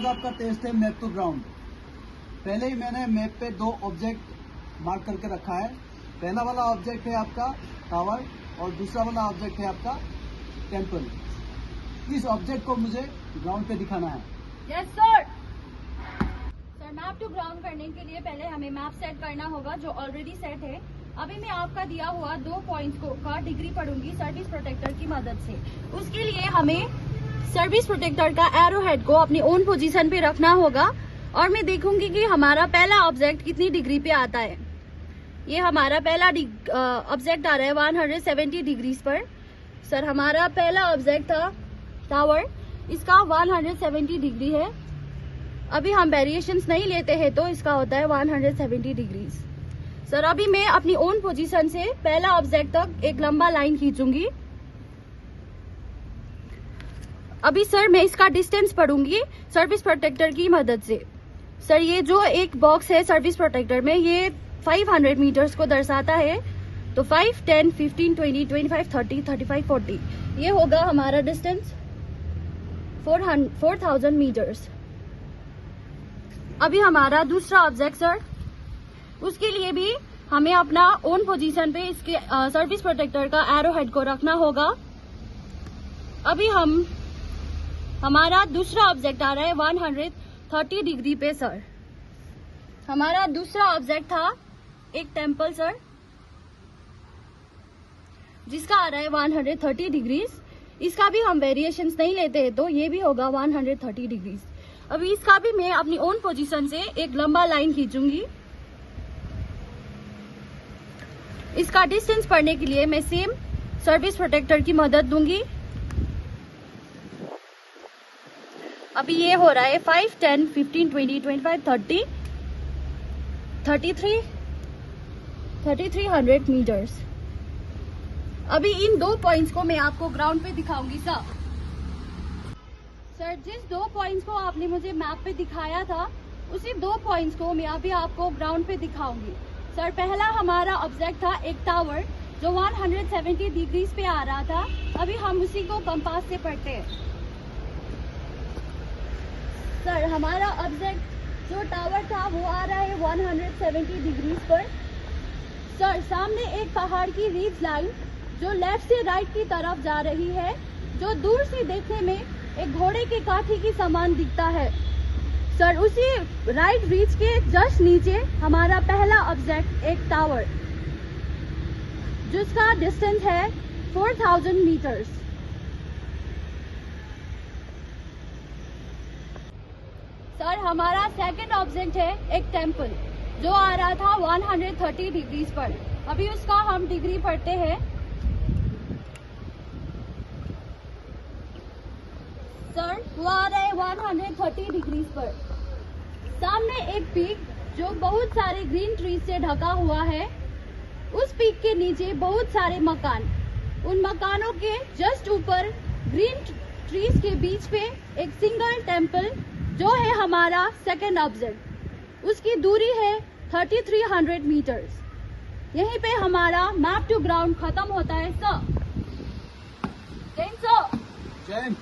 आपका टेस्ट है map to ground. पहले ही मैंने मैप पे दो ऑब्जेक्ट मार्क करके रखा है। पहला वाला ऑब्जेक्ट है आपका टावर और दूसरा वाला ऑब्जेक्ट है आपका टेम्पल। इस ऑब्जेक्ट को मुझे ग्राउंड पे दिखाना है। Yes sir. Sir map to ground करने के लिए पहले हमें मैप सेट करना होगा जो ऑलरेडी सेट है। अभी मैं आपका दिया हुआ 2 पॉइंट्स का डिग्री पढ़ूंगी सर्विस प्रोटेक्टर की मदद से। उसके लिए हमें सर्विस प्रोटेक्टर का एरो हेड को अपनी ओन पोजीशन पे रखना होगा और मैं देखूंगी कि हमारा पहला ऑब्जेक्ट कितनी डिग्री पे आता है। ये हमारा पहला ऑब्जेक्ट आ रहा है 170 डिग्रीज पर। सर हमारा पहला ऑब्जेक्ट था टावर, इसका 170 डिग्री है। अभी हम वेरिएशंस नहीं लेते हैं तो इसका होता है 170 डिग्रीज। सर अभी मैं अपनी ओन पोजीशन से पहला ऑब्जेक्ट तक एक लंबा लाइन खींचूंगी। अभी सर मैं इसका डिस्टेंस पढ़ूंगी सर्विस प्रोटेक्टर की मदद से। सर ये जो एक बॉक्स है सर्विस प्रोटेक्टर में ये 500 मीटर्स को दर्शाता है। तो 5, 10, 15, 20, 25, 30, 35, 40 ये होगा हमारा डिस्टेंस 4000 मीटर्स। अभी हमारा दूसरा ऑब्जेक्ट सर, उसके लिए भी हमें अपना ओन पोजीशन पे इसके सर्विस प्रोटेक्टर का एरो हेड को रखना होगा। अभी हमारा दूसरा ऑब्जेक्ट आ रहा है 130 डिग्री पे सर। हमारा दूसरा ऑब्जेक्ट था एक टेम्पल सर, जिसका आ रहा है 130 डिग्रीज। इसका भी हम वेरिएशंस नहीं लेते हैं तो ये भी होगा 130 डिग्रीज। अभी इसका भी मैं अपनी ओन पोजीशन से एक लंबा लाइन खींचूंगी। इसका डिस्टेंस पढ़ने के लिए मैं सेम सर्विस प्रोटेक्टर की मदद दूंगी। अभी ये हो रहा है 5, 10, 15, 20, 25, 30, 3300 मीटर्स। अभी इन 2 पॉइंट्स को मैं आपको ग्राउंड पे दिखाऊंगी सर। सर जिस 2 पॉइंट्स को आपने मुझे मैप पे दिखाया था उसी 2 पॉइंट्स को मैं अभी आपको ग्राउंड पे दिखाऊंगी। सर पहला हमारा ऑब्जेक्ट था एक टावर जो 170 डिग्रीज पे आ रहा था। अभी हम उसी को कंपास से पढ़ते हैं। सर हमारा ऑब्जेक्ट जो टावर था वो आ रहा है 170 डिग्रीज पर। सर सामने एक पहाड़ की रीज लाइन जो लेफ्ट से राइट की तरफ जा रही है, जो दूर से देखने में एक घोड़े के काठी की समान दिखता है। सर उसी राइट रीच के जस्ट नीचे हमारा पहला ऑब्जेक्ट एक टावर जिसका डिस्टेंस है 4000 मीटर्स। सर हमारा सेकंड ऑब्जेक्ट है एक टेम्पल जो आ रहा था 130 डिग्रीज पर। अभी उसका हम डिग्री पढ़ते हैं। सर वो आ रहा है 130 डिग्रीज पर। सामने एक पीक जो बहुत सारे ग्रीन ट्रीज से ढका हुआ है। उस पीक के नीचे बहुत सारे मकान, उन मकानों के जस्ट ऊपर ग्रीन ट्रीज के बीच पे एक सिंगल टेम्पल जो है हमारा सेकेंड ऑब्जेक्ट। उसकी दूरी है 3300 मीटर्स। यहीं पे हमारा मैप टू ग्राउंड खत्म होता है सर। जय हिंद सर। जय हिंद।